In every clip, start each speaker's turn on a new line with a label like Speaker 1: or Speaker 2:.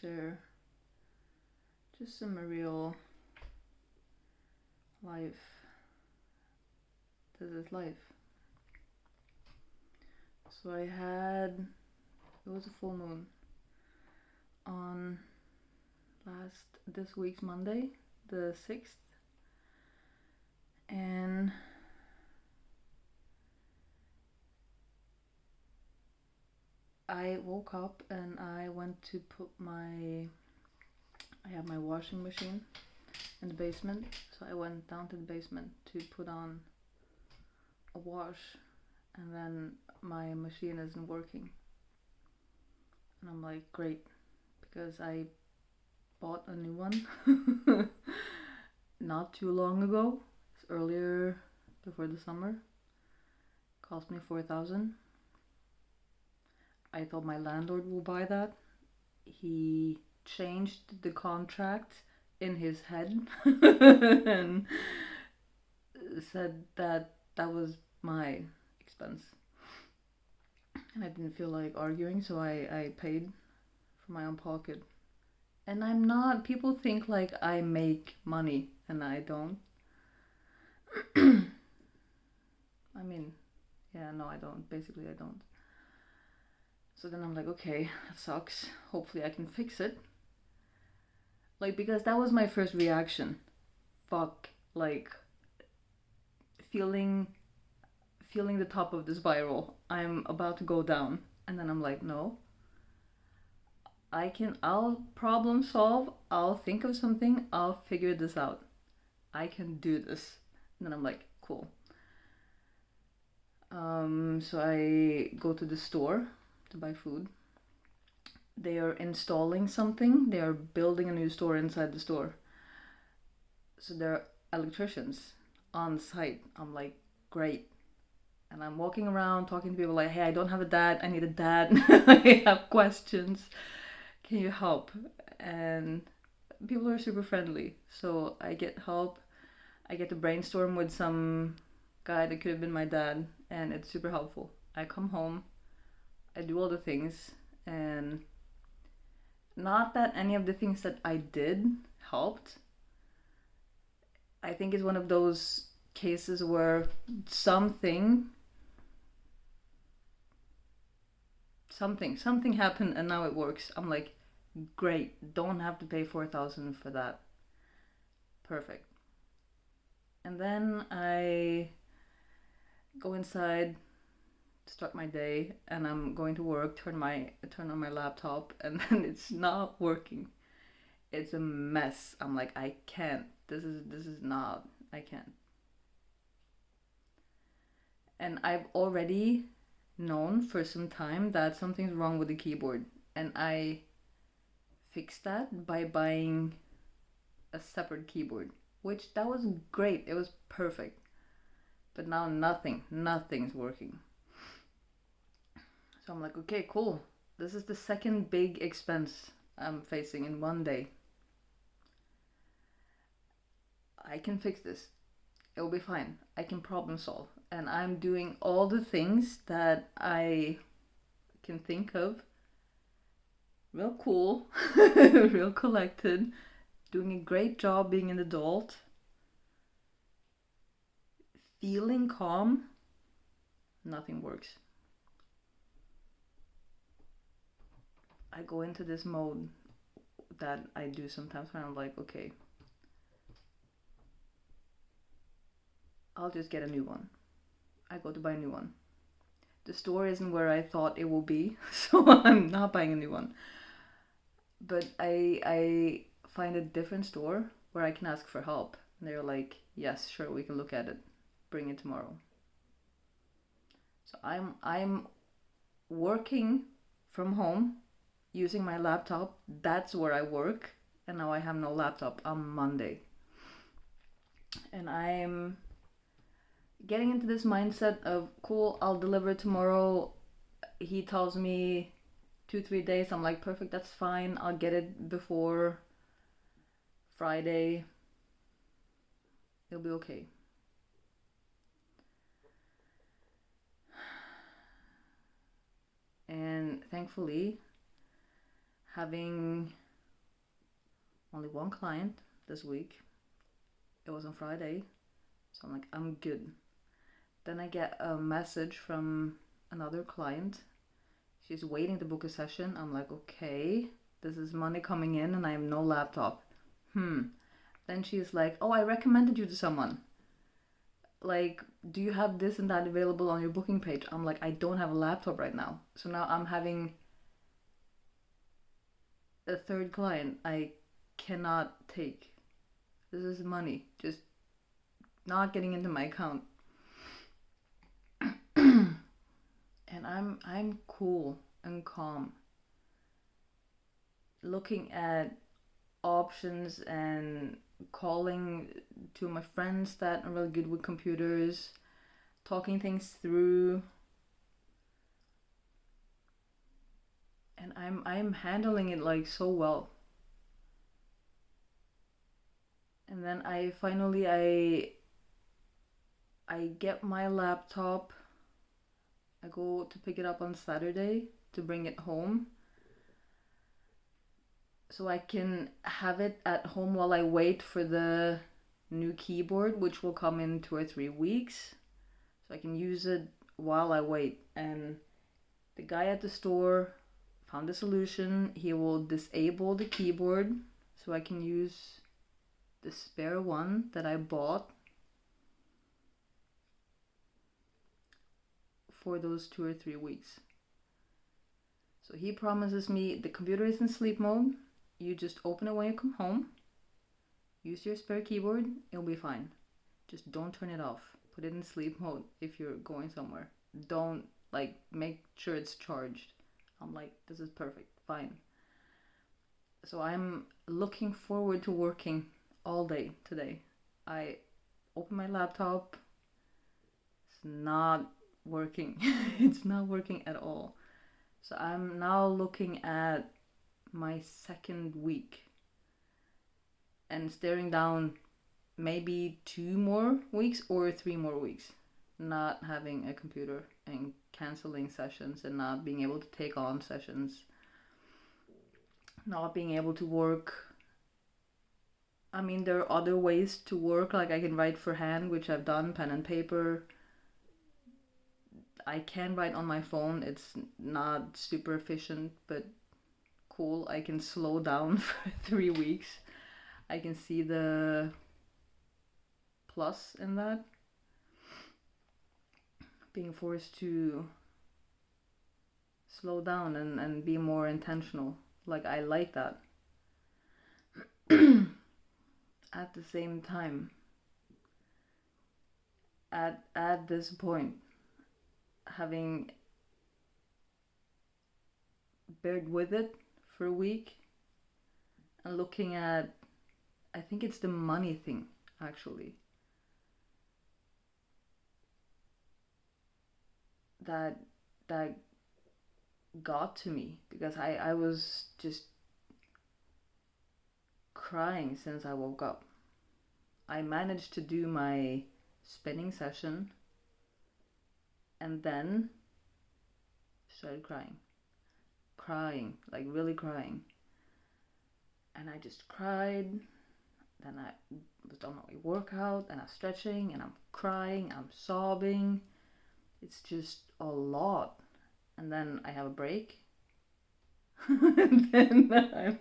Speaker 1: share just some real life. This is life. So it was a full moon on this week's Monday, the 6th, and I woke up and I went to I have my washing machine in the basement, so I went down to the basement to put on a wash, and then my machine isn't working. And I'm like, great, because I bought a new one not too long ago. It's earlier, before the summer. Cost me 4,000. I thought my landlord will buy that. He changed the contract in his head and said that was my expense. And I didn't feel like arguing, so I paid from my own pocket. And I'm not, people think like I make money, and I don't. I mean, yeah, no, I don't. Basically, I don't. So then I'm like, okay, that sucks. Hopefully I can fix it. Like, because that was my first reaction. Fuck, like, feeling the top of the spiral. I'm about to go down. And then I'm like, no. I'll problem solve. I'll think of something. I'll figure this out. I can do this. And then I'm like, cool. So I go to the store to buy food. They are installing something. They are building a new store inside the store. So there are electricians on site. I'm like, great. And I'm walking around talking to people like, hey, I don't have a dad. I need a dad. I have questions. Can you help? And people are super friendly. So I get help. I get to brainstorm with some guy that could have been my dad. And it's super helpful. I come home. I do all the things. And not that any of the things that I did helped. I think it's one of those cases where something happened and now it works. I'm like, great, don't have to pay 4,000 for that. Perfect. And then I go inside, start my day, and I'm going to work, turn on my laptop, and then it's not working. It's a mess. I'm like, I can't. This is not. I can't. And I've already known for some time that something's wrong with the keyboard, and I fixed that by buying a separate keyboard, which that was great. It was perfect. But now nothing's working. So I'm like, okay, cool. This is the second big expense I'm facing in one day. I can fix this. It'll be fine. I can problem solve. And I'm doing all the things that I can think of. Real cool. Real collected. Doing a great job being an adult. Feeling calm. Nothing works. I go into this mode that I do sometimes when I'm like, okay, I'll just get a new one. I go to buy a new one. The store isn't where I thought it will be, so I'm not buying a new one. But I find a different store where I can ask for help. And they're like, yes, sure, we can look at it. Bring it tomorrow. So I'm working from home using my laptop. That's where I work. And now I have no laptop on Monday. And I'm getting into this mindset of, cool, I'll deliver tomorrow. He tells me 2-3 days. I'm like, perfect, that's fine. I'll get it before Friday. It'll be okay. And thankfully, having only one client this week. It was on Friday, so I'm like, I'm good. Then I get a message from another client. She's waiting to book a session. I'm like, okay, this is money coming in and I have no laptop. Then she's like, oh, I recommended you to someone. Like, do you have this and that available on your booking page? I'm like, I don't have a laptop right now. So now I'm having a third client I cannot take. This is money just not getting into my account. And I'm cool and calm, looking at options and calling to my friends that are really good with computers, talking things through. And I'm handling it like so well. And then I finally I get my laptop. I go to pick it up on Saturday to bring it home, so I can have it at home while I wait for the new keyboard, which will come in 2 or 3 weeks. So I can use it while I wait. And the guy at the store found a solution. He will disable the keyboard so I can use the spare one that I bought for those 2 or 3 weeks. So he promises me the computer is in sleep mode. You just open it when you come home. Use your spare keyboard. It'll be fine. Just don't turn it off. Put it in sleep mode if you're going somewhere. Don't make sure it's charged. I'm like, this is perfect. Fine. So I'm looking forward to working all day today. I open my laptop. It's not working. It's not working at all. So I'm now looking at my second week and staring down maybe 2 more weeks or 3 more weeks not having a computer and canceling sessions and not being able to take on sessions, not being able to work. I mean, there are other ways to work, like I can write for hand, which I've done, pen and paper. I can write on my phone. It's not super efficient, but cool. I can slow down for 3 weeks. I can see the plus in that. Being forced to slow down and be more intentional. Like, I like that. At the same time, at this point, having bared with it for a week and looking at, I think it's the money thing actually that got to me, because I was just crying since I woke up. I managed to do my spinning session and then started crying, like really crying. And I just cried. Then I was done my workout and I'm stretching and I'm crying, I'm sobbing. It's just a lot. And then I have a break. And then I'm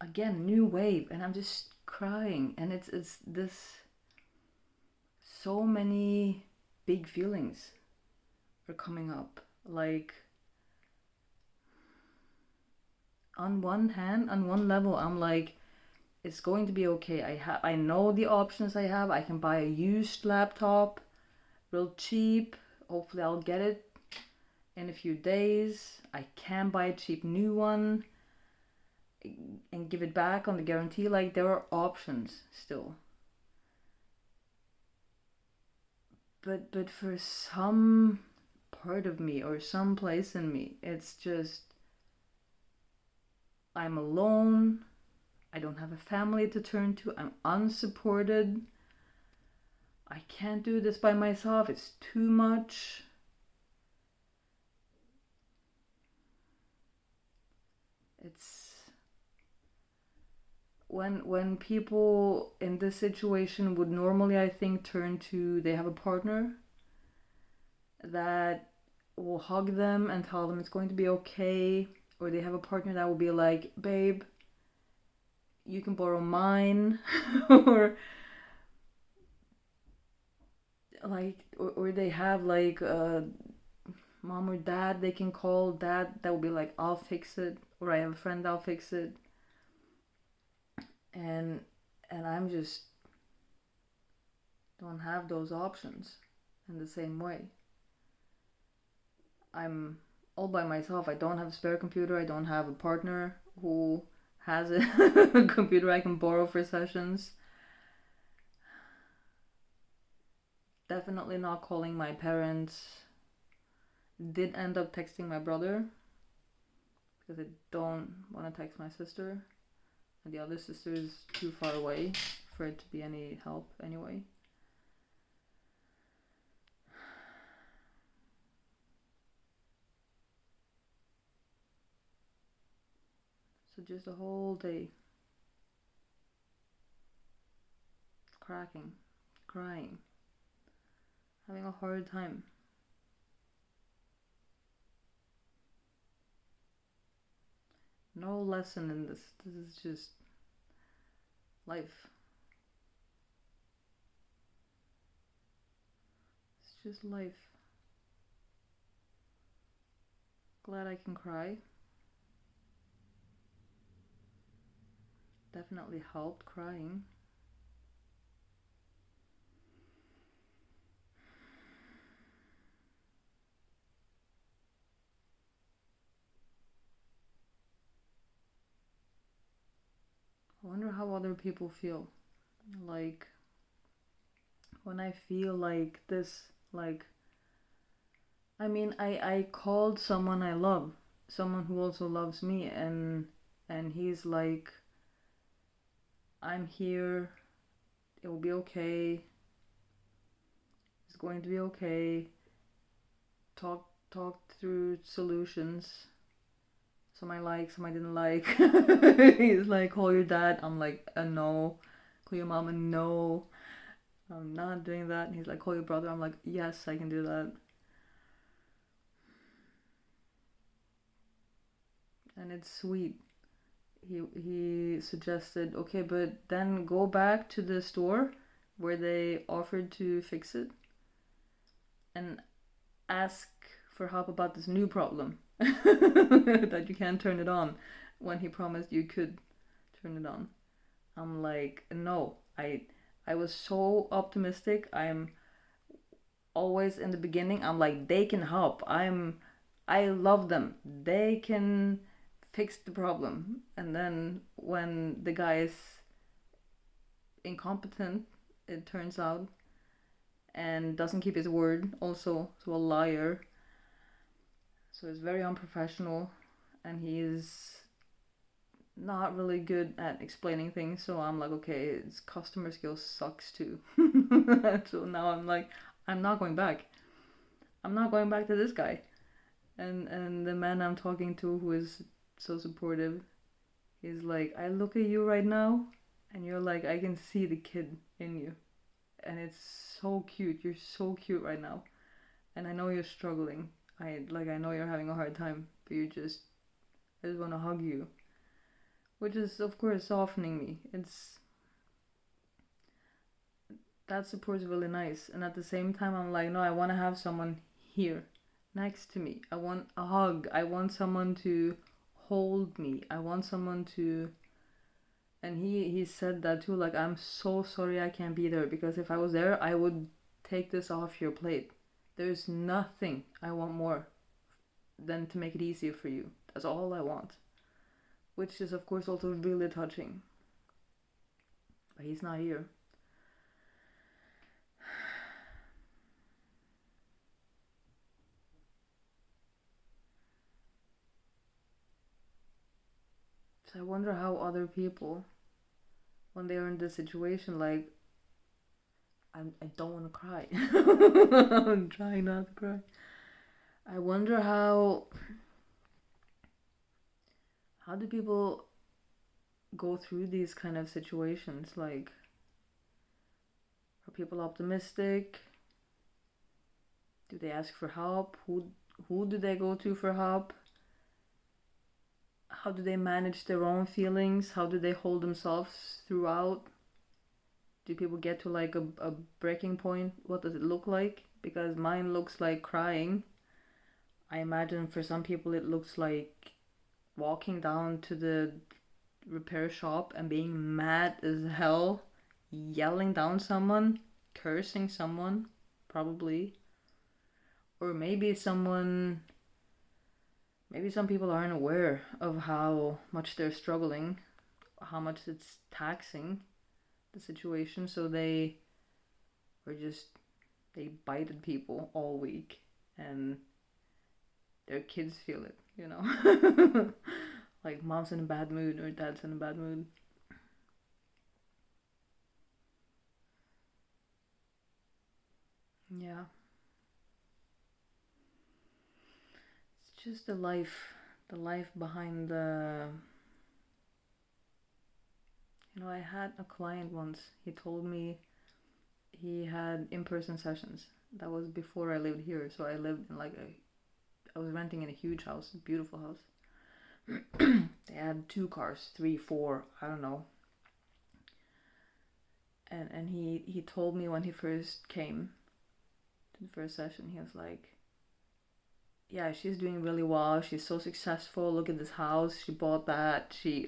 Speaker 1: again, new wave, and I'm just crying. And it's this, so many big feelings are coming up. Like, on one hand, on one level, I'm like, it's going to be okay. I know the options I have. I can buy a used laptop, real cheap. Hopefully I'll get it in a few days. I can buy a cheap new one and give it back on the guarantee. Like, there are options still. But for some part of me or some place in me, it's just, I'm alone. I don't have a family to turn to. I'm unsupported. I can't do this by myself. It's too much. when people in this situation would normally, I think, turn to, they have a partner that will hug them and tell them it's going to be okay, or they have a partner that will be like, babe, you can borrow mine, or or they have like mom or dad they can call, dad that will be like, I'll fix it, or I have a friend, I'll fix it. And I'm just don't have those options in the same way. I'm all by myself. I don't have a spare computer. I don't have a partner who has a computer I can borrow for sessions. Definitely not calling my parents. Did end up texting my brother because I don't want to text my sister. And the other sister is too far away for it to be any help anyway. So just a whole day cracking, crying, having a hard time. No lesson in this. This is just life. It's just life. Glad I can cry. Definitely helped crying. I wonder how other people feel. Like, when I feel like this, like, I mean, I called someone I love, someone who also loves me, and he's like, I'm here, it will be okay, it's going to be okay, talk through solutions, some I like, some I didn't like. He's like, call your dad, I'm like, no. Call your mom, no, I'm not doing that. And he's like, call your brother, I'm like, yes, I can do that. And it's sweet. He suggested, okay, but then go back to the store where they offered to fix it and ask for help about this new problem that you can't turn it on when he promised you could turn it on. I'm like, no, I was so optimistic. I'm always in the beginning, I'm like, they can help. I love them. They can fix the problem. And then when the guy is incompetent, it turns out, and doesn't keep his word, also, so a liar. So it's very unprofessional, and he's not really good at explaining things. So I'm like, okay, his customer skills sucks too. So now I'm like, I'm not going back. I'm not going back to this guy. And the man I'm talking to, who is so supportive, he's like, I look at you right now, and you're like, I can see the kid in you, and it's so cute. You're so cute right now, and I know you're struggling. I know you're having a hard time, but I just want to hug you, which is of course softening me. It's that support's really nice, and at the same time, I'm like, no, I want to have someone here next to me. I want a hug. I want someone to hold me. I want someone to. And he said that too, like, I'm so sorry I can't be there, because if I was there, I would take this off your plate. There's nothing I want more than to make it easier for you. That's all I want. Which is, of course, also really touching. But he's not here. So I wonder how other people, when they are in this situation, like, I don't want to cry. I'm trying not to cry. I wonder how do people go through these kind of situations. Like, are people optimistic? Do they ask for help? Who do they go to for help? How do they manage their own feelings? How do they hold themselves throughout? Do people get to like a breaking point? What does it look like? Because mine looks like crying. I imagine for some people it looks like walking down to the repair shop and being mad as hell, yelling down someone, cursing someone, probably. Or maybe some people aren't aware of how much they're struggling, how much it's taxing the situation, so they bite at people all week, and their kids feel it, you know? Like mom's in a bad mood or dad's in a bad mood. Yeah. It's just the life behind the. I had a client once. He told me he had in-person sessions. That was before I lived here, so I lived in I was renting in a huge house, a beautiful house. They had 2 cars, 3, 4, I don't know. And he told me when he first came to the first session, he was like, yeah, she's doing really well. She's so successful. Look at this house. She bought that. She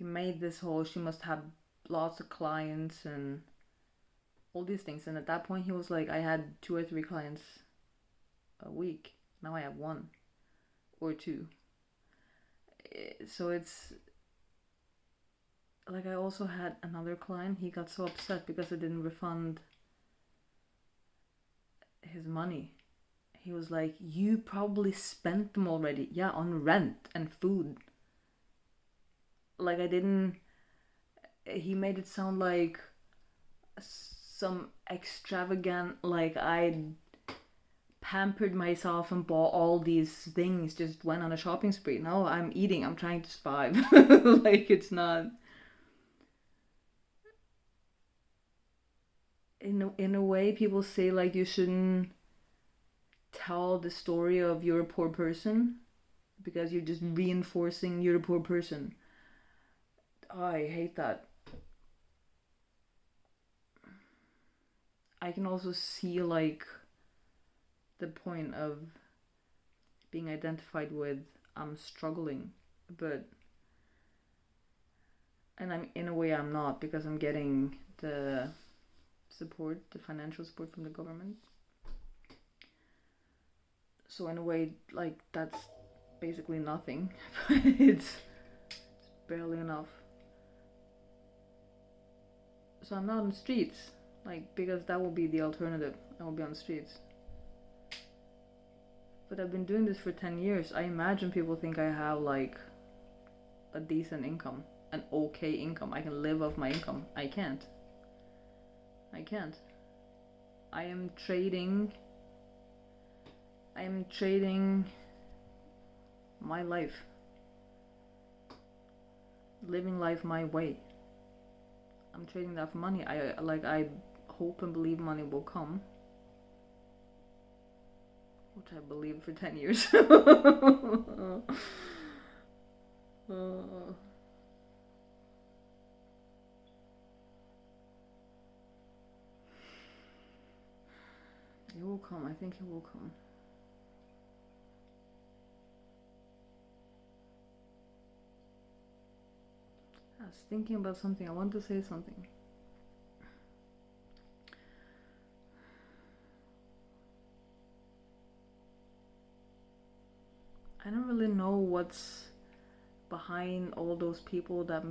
Speaker 1: made this whole, she must have lots of clients and all these things. And at that point he was like, I had 2 or 3 clients a week. Now I have 1 or 2. So it's like, I also had another client. He got so upset because I didn't refund his money. He was like, you probably spent them already. Yeah, on rent and food. Like, I didn't. He made it sound like some extravagant, like I pampered myself and bought all these things, just went on a shopping spree. No, I'm eating, I'm trying to survive. Like, it's not. In a way, people say like you shouldn't tell the story of you're a poor person because you're just reinforcing you're a poor person. Oh, I hate that. I can also see like the point of being identified with I'm struggling, but and I'm in a way I'm not, because I'm getting the support, the financial support from the government. So in a way, like, that's basically nothing. It's barely enough. So I'm not on the streets, like, because that will be the alternative. I will be on the streets. But I've been doing this for 10 years. I imagine people think I have like a decent income, an okay income. I can live off my income. I can't. I am trading my life, living life my way. I'm trading that for money. I hope and believe money will come, which I believed for 10 years. It will come. I think it will come. I was thinking about something. I want to say something. I don't really know what's behind all those people that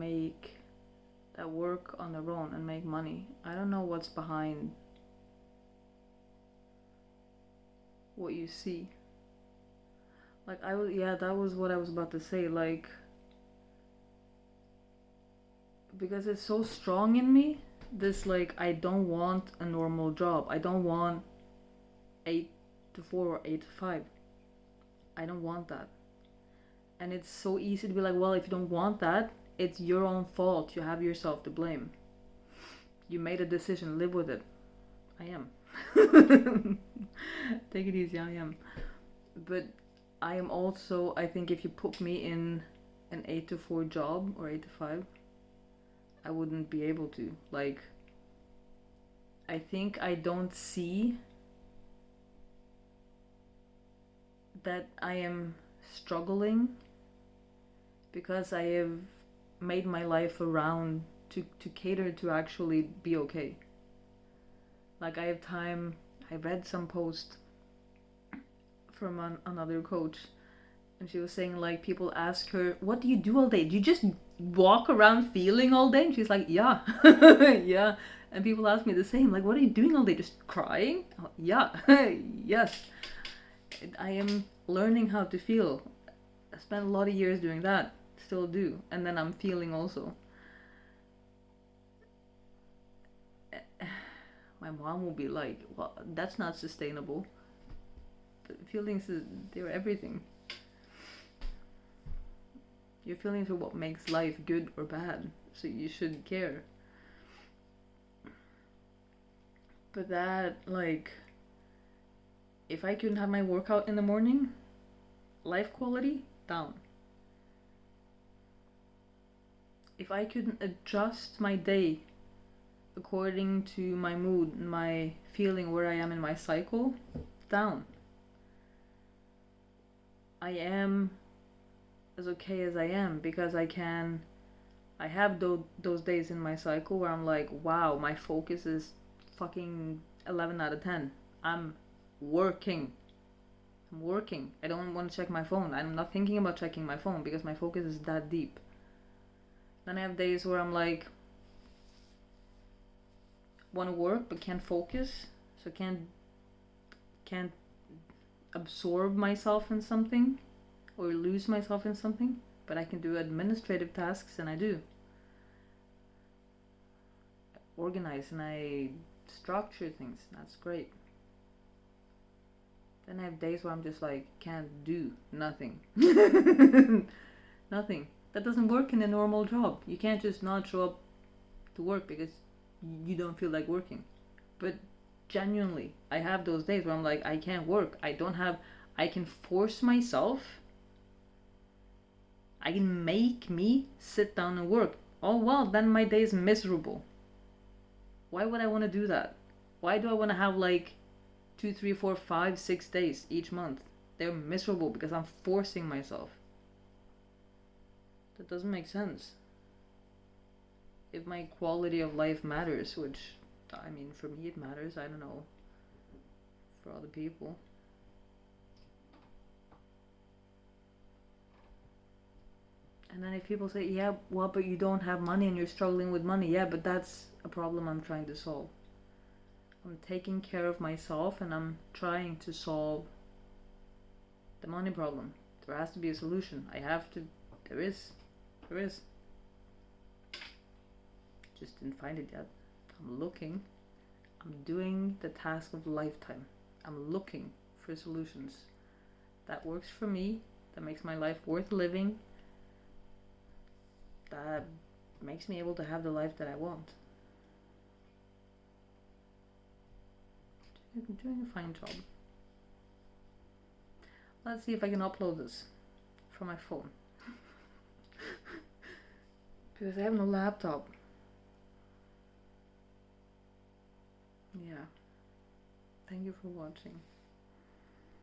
Speaker 1: work on their own and make money. I don't know what's behind what you see. Like, that was what I was about to say. Like, because it's so strong in me, this, like, I don't want a normal job. I don't want 8 to 4 or 8 to 5. I don't want that. And it's so easy to be like, well, if you don't want that, it's your own fault. You have yourself to blame. You made a decision, live with it. I am. Take it easy, I am. But I am also, I think if you put me in an 8 to 4 job or 8 to 5, I wouldn't be able to. Like, I think I don't see that I am struggling because I have made my life around to cater to actually be okay. Like, I have time. I read some post from another coach, and she was saying, like, people ask her, what do you do all day? Do you just walk around feeling all day? And she's like, yeah. Yeah. And people ask me the same, like, what are you doing all day? Just crying? Oh, yeah. Yes. I am learning how to feel. I spent a lot of years doing that, still do, and then I'm feeling also. My mom will be like, well, that's not sustainable. But feelings, they're everything. Your feelings are what makes life good or bad, so you should care. But that, like, if I couldn't have my workout in the morning, life quality, down. If I couldn't adjust my day according to my mood, my feeling, where I am in my cycle, down. I am as okay as I am because I have those days in my cycle where I'm like, wow, my focus is fucking 11 out of 10. I'm working. I don't want to check my phone. I'm not thinking about checking my phone because my focus is that deep. Then I have days where I'm like, want to work but can't focus, so can't absorb myself in something or lose myself in something, but I can do administrative tasks, and I do. I organize and I structure things. That's great. Then I have days where I'm just like, can't do nothing. Nothing. That doesn't work in a normal job. You can't just not show up to work because you don't feel like working. But genuinely, I have those days where I'm like, I can't work. I can force myself. I can make me sit down and work. Oh well, then my day is miserable. Why would I want to do that? Why do I want to have like 2, 3, 4, 5, 6 days each month? They're miserable because I'm forcing myself. That doesn't make sense. If my quality of life matters, which, I mean, for me it matters, I don't know, for other people. And then if people say, yeah, well, but you don't have money and you're struggling with money, yeah, but that's a problem I'm trying to solve. I'm taking care of myself and I'm trying to solve the money problem. There has to be a solution. There is. Just didn't find it yet. I'm looking. I'm doing the task of a lifetime. I'm looking for solutions that works for me, that makes my life worth living, that makes me able to have the life that I want. I'm doing a fine job. Let's see if I can upload this from my phone. Because I have no laptop. Yeah. Thank you for watching.